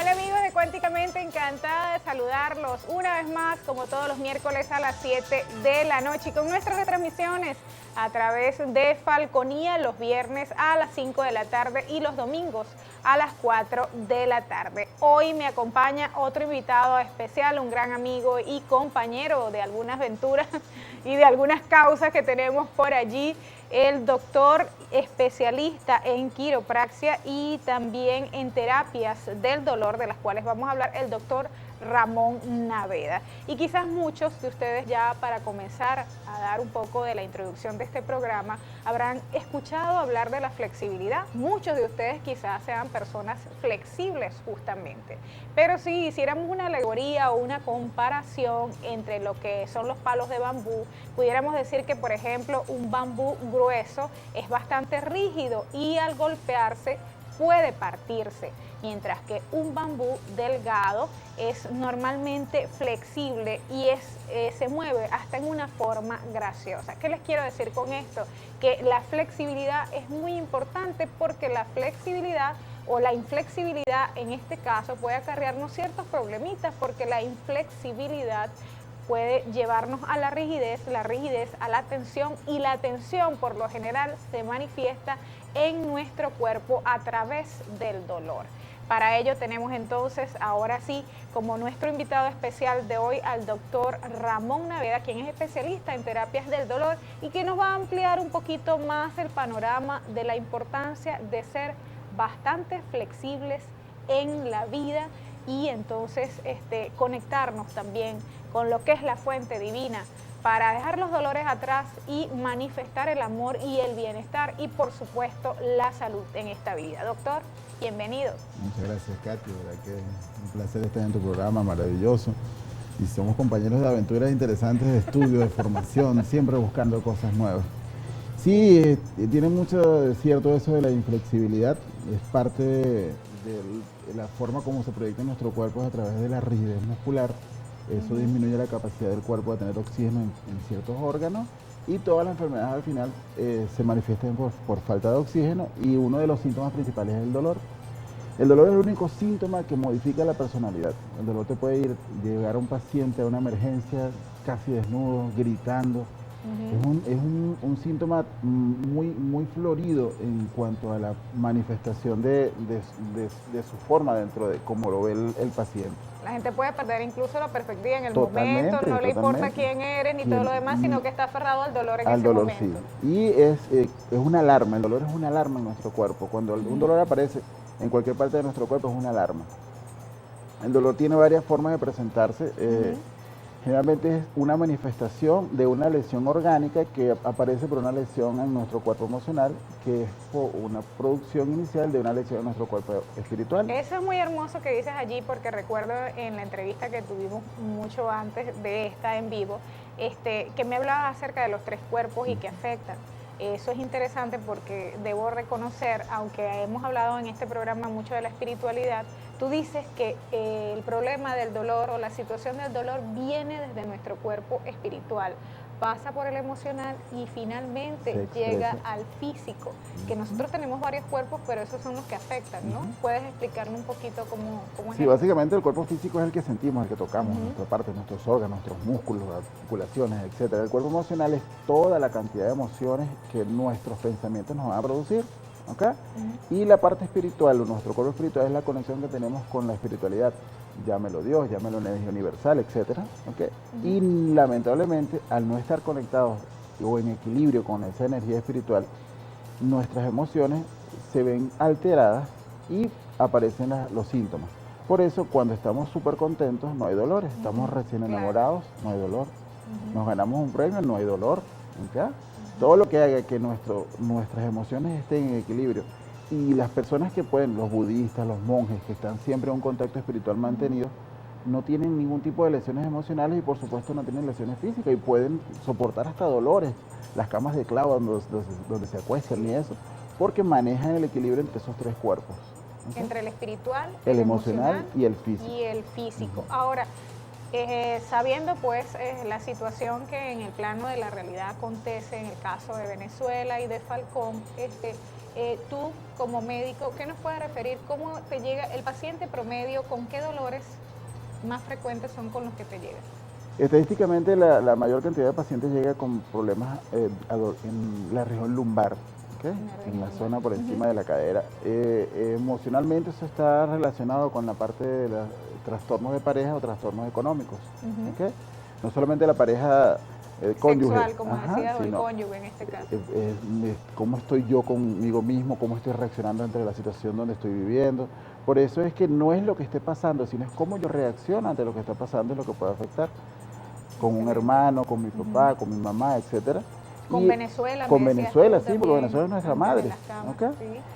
Hola amigos de Cuánticamente, encantada de saludarlos una vez más, como todos los miércoles a las 7 de la noche y con nuestras retransmisiones a través de Falconía los viernes a las 5 de la tarde y los domingos a las 4 de la tarde. Hoy me acompaña otro invitado especial, un gran amigo y compañero de algunas aventuras y de algunas causas que tenemos por allí, el doctor especialista en quiropraxia y también en terapias del dolor, de las cuales vamos a hablar, el doctor Ramón Naveda. Y quizás muchos de ustedes ya para comenzar a dar un poco de la introducción de este programa habrán escuchado hablar de la flexibilidad. Muchos de ustedes quizás sean personas flexibles justamente. Pero si hiciéramos una alegoría o una comparación entre lo que son los palos de bambú, pudiéramos decir que, por ejemplo, un bambú grueso es bastante rígido y al golpearse puede partirse, mientras que un bambú delgado es normalmente flexible y se mueve hasta en una forma graciosa. ¿Qué les quiero decir con esto? Que la flexibilidad es muy importante porque la flexibilidad o la inflexibilidad en este caso puede acarrearnos ciertos problemitas, porque la inflexibilidad puede llevarnos a la rigidez a la tensión, y la tensión por lo general se manifiesta en nuestro cuerpo a través del dolor. Para ello tenemos entonces, ahora sí, como nuestro invitado especial de hoy, al doctor Ramón Naveda, quien es especialista en terapias del dolor y que nos va a ampliar un poquito más el panorama de la importancia de ser bastante flexibles en la vida y entonces conectarnos también con lo que es la fuente divina para dejar los dolores atrás y manifestar el amor y el bienestar y por supuesto la salud en esta vida. Doctor, bienvenido. Muchas gracias, Katy, de verdad que es un placer estar en tu programa maravilloso y somos compañeros de aventuras interesantes, de estudio, de formación, siempre buscando cosas nuevas. Sí, tiene mucho de cierto eso de la inflexibilidad, es parte de la forma como se proyecta en nuestro cuerpo a través de la rigidez muscular. Eso disminuye la capacidad del cuerpo de tener oxígeno en ciertos órganos y todas las enfermedades al final se manifiestan por falta de oxígeno, y uno de los síntomas principales es el dolor. El dolor es el único síntoma que modifica la personalidad. El dolor te puede llegar a un paciente a una emergencia casi desnudo, gritando. Es un síntoma muy florido en cuanto a la manifestación de su forma dentro de cómo lo ve el paciente. La gente puede perder incluso la perspectiva en el momento, no le importa quién eres ni todo lo demás, sino que está aferrado al dolor en ese momento. Sí. Y es una alarma, el dolor es una alarma en nuestro cuerpo. Cuando un dolor aparece en cualquier parte de nuestro cuerpo es una alarma. El dolor tiene varias formas de presentarse. Generalmente es una manifestación de una lesión orgánica que aparece por una lesión en nuestro cuerpo emocional, que es por una producción inicial de una lesión en nuestro cuerpo espiritual. Eso es muy hermoso que dices allí, porque recuerdo en la entrevista que tuvimos mucho antes de esta en vivo, que me hablabas acerca de los 3 cuerpos y que afectan. Eso es interesante porque debo reconocer, aunque hemos hablado en este programa mucho de la espiritualidad, tú dices que el problema del dolor o la situación del dolor viene desde nuestro cuerpo espiritual, pasa por el emocional y finalmente llega al físico, que nosotros tenemos varios cuerpos, pero esos son los que afectan, ¿no? ¿Puedes explicarme un poquito cómo es? Sí, básicamente el cuerpo físico es el que sentimos, el que tocamos, nuestra parte, nuestros órganos, nuestros músculos, articulaciones, etc. El cuerpo emocional es toda la cantidad de emociones que nuestros pensamientos nos van a producir. ¿Okay? Y la parte espiritual, nuestro cuerpo espiritual, es la conexión que tenemos con la espiritualidad, llámelo Dios, llámelo energía universal, etc. ¿Okay? Y lamentablemente, al no estar conectados o en equilibrio con esa energía espiritual, nuestras emociones se ven alteradas y aparecen los síntomas. Por eso, cuando estamos súper contentos, no hay dolores. Estamos recién enamorados, no hay dolor. Nos ganamos un premio, no hay dolor. ¿Okay? Todo lo que haga que nuestras emociones estén en equilibrio. Y las personas que pueden, los budistas, los monjes, que están siempre en un contacto espiritual mantenido, no tienen ningún tipo de lesiones emocionales y por supuesto no tienen lesiones físicas y pueden soportar hasta dolores, las camas de clavo donde se acuestan y eso, porque manejan el equilibrio entre esos 3 cuerpos. ¿Okay? Entre el espiritual, el emocional y el físico. Ahora, sabiendo pues la situación que en el plano de la realidad acontece en el caso de Venezuela y de Falcón, Tú como médico, ¿qué nos puedes referir? ¿Cómo te llega el paciente promedio? ¿Con qué dolores más frecuentes son con los que te llegan? Estadísticamente la mayor cantidad de pacientes llega con problemas en la región lumbar, ¿okay? En la zona por encima de la cadera. Emocionalmente eso está relacionado con la parte de los trastornos de pareja o trastornos económicos. ¿Okay? No solamente la pareja cónyuge, sexual, como decías, o el cónyuge en este caso. Cómo estoy yo conmigo mismo, cómo estoy reaccionando ante la situación donde estoy viviendo. Por eso es que no es lo que esté pasando, sino es cómo yo reacciono ante lo que está pasando y lo que puede afectar. Con un hermano, con mi papá, con mi mamá, etcétera. Con Venezuela. Con Venezuela, sí, porque Venezuela es nuestra madre. ¿Okay?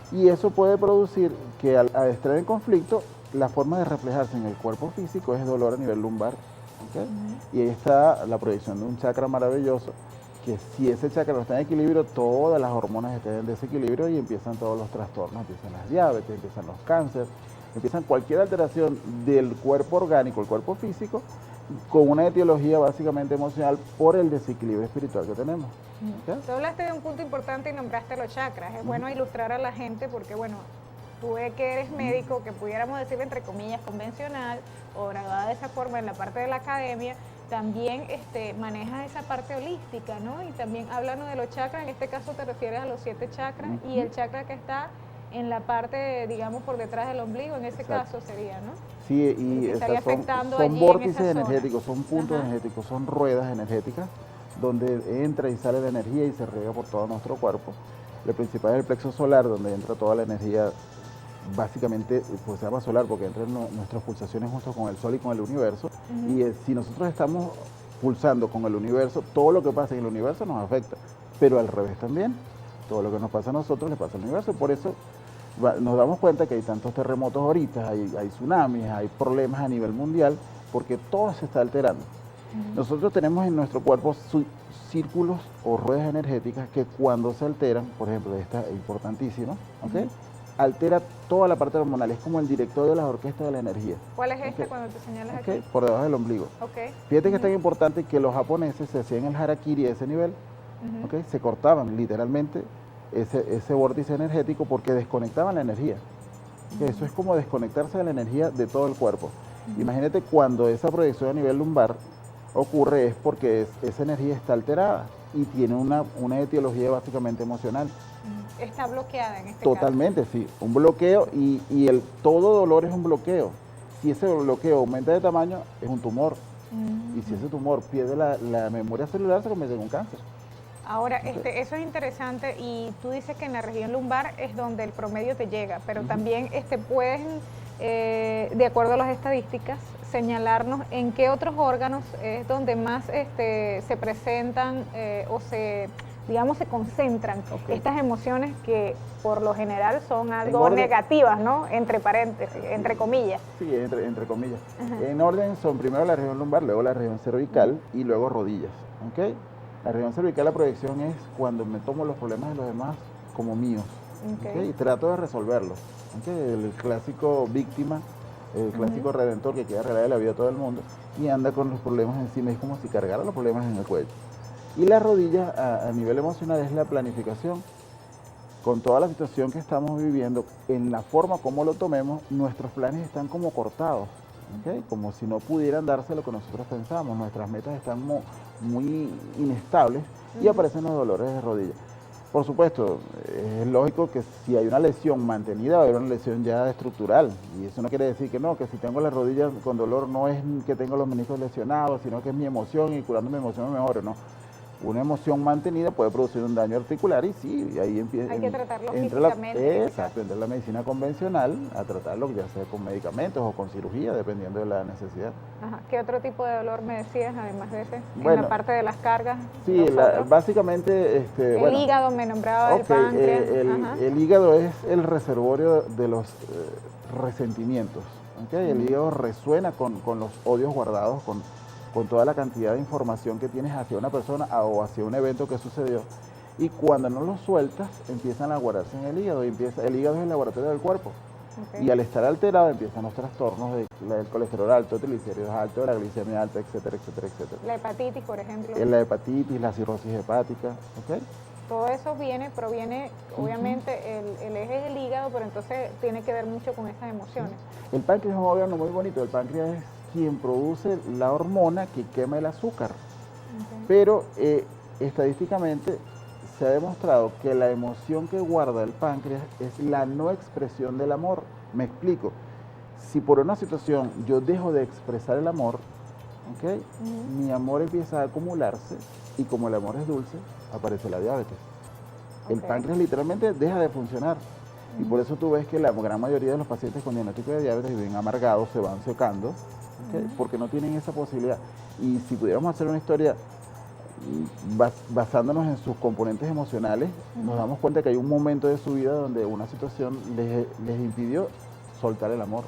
Sí. Y eso puede producir que al estar en conflicto, la forma de reflejarse en el cuerpo físico es dolor a nivel lumbar. ¿Okay? Y ahí está la proyección de un chakra maravilloso, que si ese chakra no está en equilibrio, todas las hormonas están en desequilibrio y empiezan todos los trastornos, empiezan las diabetes, empiezan los cánceres, empiezan cualquier alteración del cuerpo orgánico, el cuerpo físico, con una etiología básicamente emocional por el desequilibrio espiritual que tenemos. ¿Okay? Tú hablaste de un punto importante y nombraste los chakras. Es bueno ilustrar a la gente porque, bueno, tú que eres médico, que pudiéramos decir entre comillas convencional o graduada de esa forma en la parte de la academia, también manejas esa parte holística, ¿no? Y también hablando de los chakras, en este caso te refieres a los 7 chakras y el chakra que está en la parte, digamos, por detrás del ombligo, en ese caso sería, ¿no? Sí, y son vórtices energéticos, son puntos energéticos, son ruedas energéticas donde entra y sale la energía y se riega por todo nuestro cuerpo. El principal es el plexo solar, donde entra toda la energía, básicamente pues se llama solar porque entran nuestras pulsaciones junto con el sol y con el universo. Y si nosotros estamos pulsando con el universo, todo lo que pasa en el universo nos afecta, pero al revés también. Todo lo que nos pasa a nosotros le pasa al universo. Por eso nos damos cuenta que hay tantos terremotos ahorita, hay tsunamis, hay problemas a nivel mundial, porque todo se está alterando. Nosotros tenemos en nuestro cuerpo círculos o ruedas energéticas que cuando se alteran, por ejemplo, esta es importantísima, ¿okay? Altera toda la parte hormonal, es como el director de las orquestas de la energía. ¿Cuál es esta cuando te señalas aquí? Por debajo del ombligo. Fíjate que es tan importante que los japoneses se hacían el harakiri a ese nivel, se cortaban literalmente ese vórtice energético porque desconectaban la energía. Eso es como desconectarse de la energía de todo el cuerpo. Imagínate cuando esa proyección a nivel lumbar ocurre es porque esa energía está alterada y tiene una etiología básicamente emocional. Está bloqueada en este Totalmente, caso. Sí. Un bloqueo y todo dolor es un bloqueo. Si ese bloqueo aumenta de tamaño, es un tumor. Y si ese tumor pierde la memoria celular, se convierte en un cáncer. Ahora, eso es interesante y tú dices que en la región lumbar es donde el promedio te llega, pero también pueden, de acuerdo a las estadísticas, señalarnos en qué otros órganos es donde más se presentan o se concentran estas emociones que por lo general son algo negativas, ¿no? Entre paréntesis, entre comillas. Sí, entre comillas. En orden son primero la región lumbar, luego la región cervical y luego rodillas, ¿ok? La región cervical, la proyección es cuando me tomo los problemas de los demás como míos, y trato de resolverlos. El clásico víctima, el clásico redentor que quiere arreglar la vida a todo el mundo y anda con los problemas encima, es como si cargara los problemas en el cuello. Y la rodilla a nivel emocional es la planificación. Con toda la situación que estamos viviendo, en la forma como lo tomemos, nuestros planes están como cortados, como si no pudieran darse lo que nosotros pensamos. Nuestras metas están muy inestables y aparecen los dolores de rodilla. Por supuesto, es lógico que si hay una lesión mantenida, va a haber una lesión ya estructural. Y eso no quiere decir que no, que si tengo las rodillas con dolor no es que tengo los meniscos lesionados, sino que es mi emoción y curando mi emoción me mejore, ¿no? Una emoción mantenida puede producir un daño articular y sí, ahí empieza. Hay que tratarlo físicamente. Exacto, entra la medicina convencional a tratarlo, ya sea con medicamentos o con cirugía, dependiendo de la necesidad. ¿Qué otro tipo de dolor me decías, además de ese? Bueno, en la parte de las cargas. Sí, básicamente. El hígado me nombraba, el páncreas. El hígado es el reservorio de los resentimientos. El hígado resuena con los odios guardados, con toda la cantidad de información que tienes hacia una persona o hacia un evento que sucedió. Y cuando no lo sueltas, empiezan a guardarse en el hígado. El hígado es el laboratorio del cuerpo. Y al estar alterado empiezan los trastornos del colesterol alto, triglicéridos altos, la glicemia alta, etcétera, etcétera, etcétera. La hepatitis, por ejemplo. La hepatitis, la cirrosis hepática. todo eso proviene, obviamente, el eje es el hígado, pero entonces tiene que ver mucho con esas emociones. El páncreas es un órgano muy bonito. El páncreas es quien produce la hormona que quema el azúcar. Okay. Pero estadísticamente se ha demostrado que la emoción que guarda el páncreas es la no expresión del amor. Me explico. Si por una situación yo dejo de expresar el amor, ¿okay? Mi amor empieza a acumularse y como el amor es dulce, aparece la diabetes. El páncreas literalmente deja de funcionar. Y por eso tú ves que la gran mayoría de los pacientes con diagnóstico de diabetes viven amargados, se van secando, ¿okay? Porque no tienen esa posibilidad. Y si pudiéramos hacer una historia basándonos en sus componentes emocionales, nos damos cuenta que hay un momento de su vida donde una situación les impidió soltar el amor.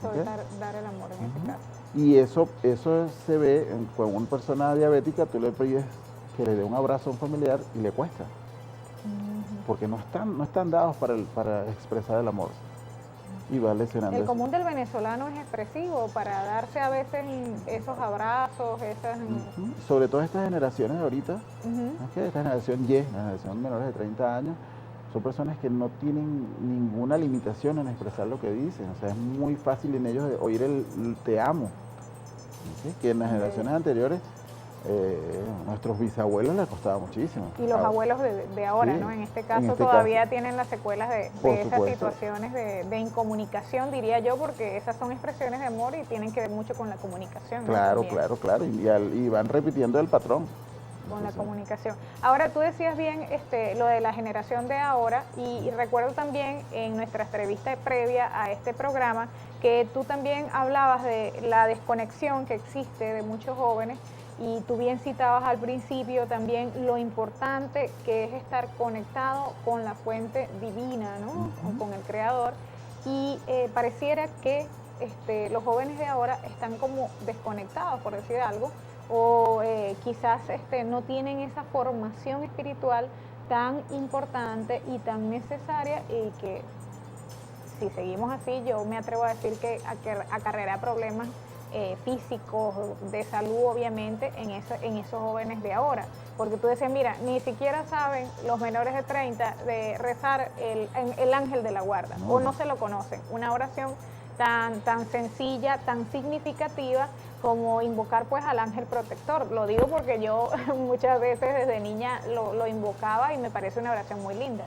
Soltar, dar el amor en este caso. Y eso se ve con una persona diabética, tú le pides que le dé un abrazo a un familiar y le cuesta. Porque no están dados para expresar el amor. Y va lesionando. El común del venezolano es expresivo para darse a veces esos abrazos, esas... Sobre todo estas generaciones de ahorita, ¿okay? Esta generación Y, la generación menores de 30 años, son personas que no tienen ninguna limitación en expresar lo que dicen. O sea, es muy fácil en ellos oír el te amo. ¿Okay? Que en las generaciones anteriores, nuestros bisabuelos les costaba muchísimo. Y los abuelos de ahora, sí, ¿no? En este caso todavía tienen las secuelas de esas situaciones de incomunicación, diría yo, porque esas son expresiones de amor y tienen que ver mucho con la comunicación. Claro, ¿no? claro. Y van repitiendo el patrón. Con la comunicación. Ahora, tú decías bien lo de la generación de ahora y recuerdo también en nuestra entrevista previa a este programa que tú también hablabas de la desconexión que existe de muchos jóvenes y tú bien citabas al principio también lo importante que es estar conectado con la fuente divina, ¿no? O con el Creador, y pareciera que los jóvenes de ahora están como desconectados, por decir algo, o quizás no tienen esa formación espiritual tan importante y tan necesaria y que si seguimos así yo me atrevo a decir que acarreará problemas físicos, de salud obviamente en esos jóvenes de ahora, porque tú decías, mira, ni siquiera saben los menores de 30 de rezar el ángel de la guarda, o no se lo conocen, una oración tan sencilla, tan significativa como invocar pues al ángel protector. Lo digo porque yo muchas veces desde niña lo invocaba y me parece una oración muy linda.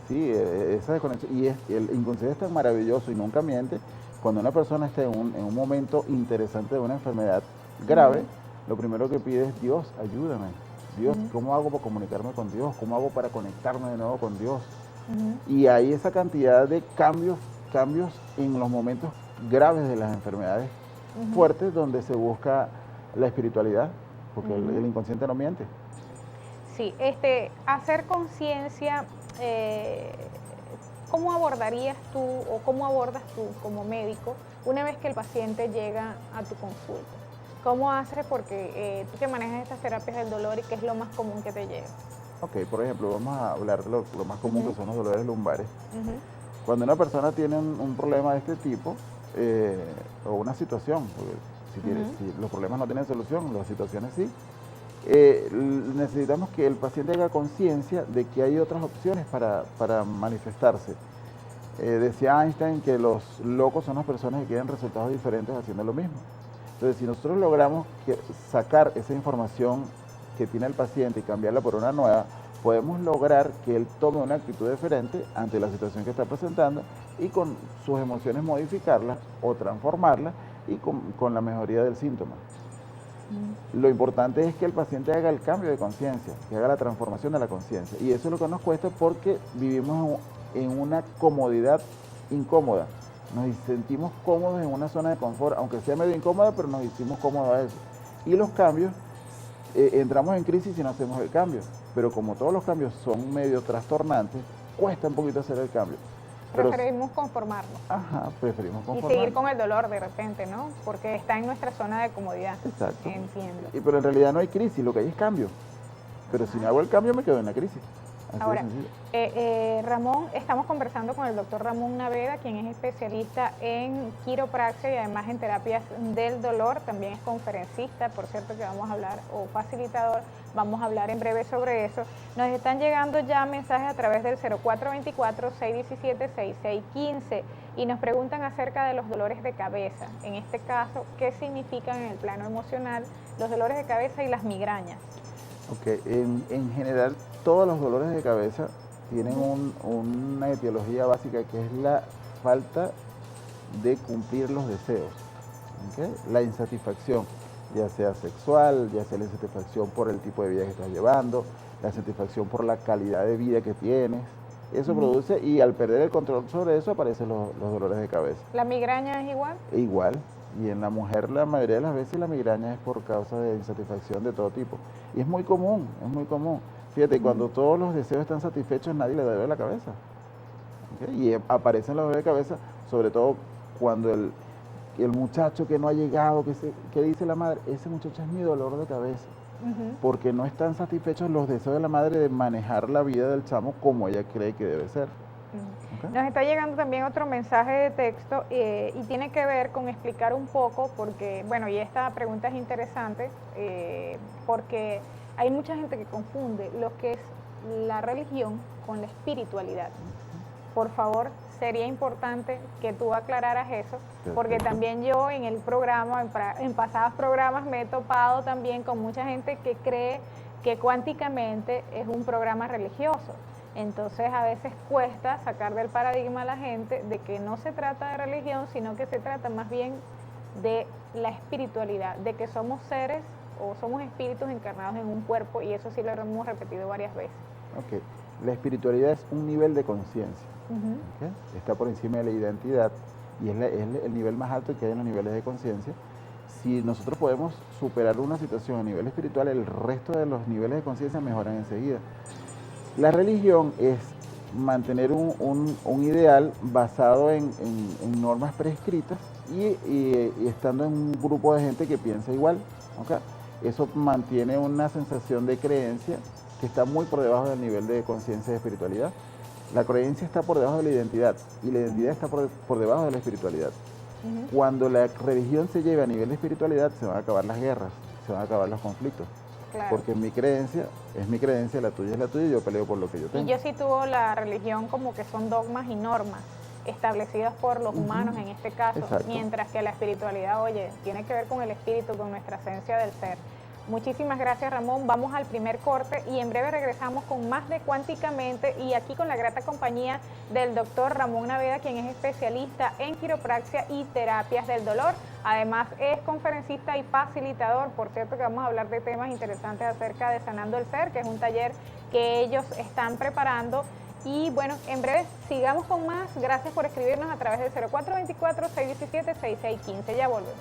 Sí, esa desconexión, y el inconsciente es tan maravilloso y nunca miente. Cuando una persona está en un momento interesante de una enfermedad grave, lo primero que pide es, Dios, ayúdame. Dios, ¿cómo hago para comunicarme con Dios? ¿Cómo hago para conectarme de nuevo con Dios? Y hay esa cantidad de cambios en los momentos graves de las enfermedades fuertes donde se busca la espiritualidad, porque el inconsciente no miente. Sí, hacer conciencia, ¿cómo abordarías tú o cómo abordas tú como médico una vez que el paciente llega a tu consulta? ¿Cómo haces? Porque tú que manejas estas terapias del dolor y qué es lo más común que te llega. Ok, por ejemplo, vamos a hablar de lo más común que son los dolores lumbares. Cuando una persona tiene un problema de este tipo, o una situación, porque si los problemas no tienen solución, las situaciones sí, necesitamos que el paciente haga conciencia de que hay otras opciones para manifestarse. Decía Einstein que los locos son las personas que quieren resultados diferentes haciendo lo mismo. Entonces, si nosotros logramos sacar esa información que tiene el paciente y cambiarla por una nueva, podemos lograr que él tome una actitud diferente ante la situación que está presentando y con sus emociones modificarlas o transformarlas y con la mejoría del síntoma. Lo importante es que el paciente haga el cambio de conciencia, que haga la transformación de la conciencia. Y eso es lo que nos cuesta porque vivimos en una comodidad incómoda. Nos sentimos cómodos en una zona de confort, aunque sea medio incómoda, pero nos hicimos cómodos a eso. Y los cambios, entramos en crisis si no hacemos el cambio. Pero como todos los cambios son medio trastornantes, cuesta un poquito hacer el cambio. Preferimos conformarnos. Ajá, preferimos conformarnos. Y seguir con el dolor de repente, ¿no? Porque está en nuestra zona de comodidad. Exacto. Entiendo. Pero en realidad no hay crisis, lo que hay es cambio. Pero si no hago el cambio me quedo en la crisis. Así de Ahora, sencillo. Ramón, estamos conversando con el doctor Ramón Naveda, quien es especialista en quiropraxia y además en terapias del dolor, también es conferencista, por cierto que vamos a hablar, o facilitador, vamos a hablar en breve sobre eso. Nos están llegando ya mensajes a través del 0424-617-6615 y nos preguntan acerca de los dolores de cabeza. En este caso, ¿qué significan en el plano emocional los dolores de cabeza y las migrañas? Ok, en general todos los dolores de cabeza tienen una etiología básica que es la falta de cumplir los deseos, ¿okay? La insatisfacción, ya sea sexual, ya sea la insatisfacción por el tipo de vida que estás llevando, la insatisfacción por la calidad de vida que tienes, eso produce, y al perder el control sobre eso aparecen los dolores de cabeza. ¿La migraña es igual? Igual, y en la mujer la mayoría de las veces la migraña es por causa de insatisfacción de todo tipo. Y es muy común, es muy común. Fíjate, cuando todos los deseos están satisfechos, nadie le duele la cabeza. ¿Okay? Y aparecen los dolores de cabeza, sobre todo cuando el muchacho que no ha llegado, que dice la madre, ese muchacho es mi dolor de cabeza. Porque no están satisfechos los deseos de la madre de manejar la vida del chamo como ella cree que debe ser. ¿Okay? Nos está llegando también otro mensaje de texto y tiene que ver con explicar un poco, porque, bueno, y esta pregunta es interesante, porque hay mucha gente que confunde lo que es la religión con la espiritualidad. Por favor, sería importante que tú aclararas eso, porque también yo en el programa, en pasados programas me he topado también con mucha gente que cree que Cuánticamente es un programa religioso. Entonces a veces cuesta sacar del paradigma a la gente de que no se trata de religión, sino que se trata más bien de la espiritualidad, de que somos seres o somos espíritus encarnados en un cuerpo, y eso sí lo hemos repetido varias veces. Ok, la espiritualidad es un nivel de conciencia, ¿okay? Está por encima de la identidad y es el nivel más alto que hay en los niveles de conciencia. Si nosotros podemos superar una situación a nivel espiritual, el resto de los niveles de conciencia mejoran enseguida. La religión es mantener un ideal basado en normas prescritas y estando en un grupo de gente que piensa igual. ¿Okay? Eso mantiene una sensación de creencia que está muy por debajo del nivel de conciencia y espiritualidad. La creencia está por debajo de la identidad y la identidad está por debajo de la espiritualidad. Cuando la religión se lleve a nivel de espiritualidad, se van a acabar las guerras, se van a acabar los conflictos. Claro. Porque mi creencia es mi creencia, la tuya es la tuya y yo peleo por lo que yo tengo. Y yo sitúo la religión como que son dogmas y normas establecidas por los humanos en este caso. Exacto. Mientras que la espiritualidad, oye, tiene que ver con el espíritu, con nuestra esencia del ser. Muchísimas gracias, Ramón. Vamos al primer corte y en breve regresamos con más de Cuánticamente y aquí con la grata compañía del doctor Ramón Naveda, quien es especialista en quiropraxia y terapias del dolor. Además es conferencista y facilitador. Por cierto que vamos a hablar de temas interesantes acerca de Sanando el Ser, que es un taller que ellos están preparando. Y bueno, en breve sigamos con más. Gracias por escribirnos a través del 0424-617-6615. Ya volvemos.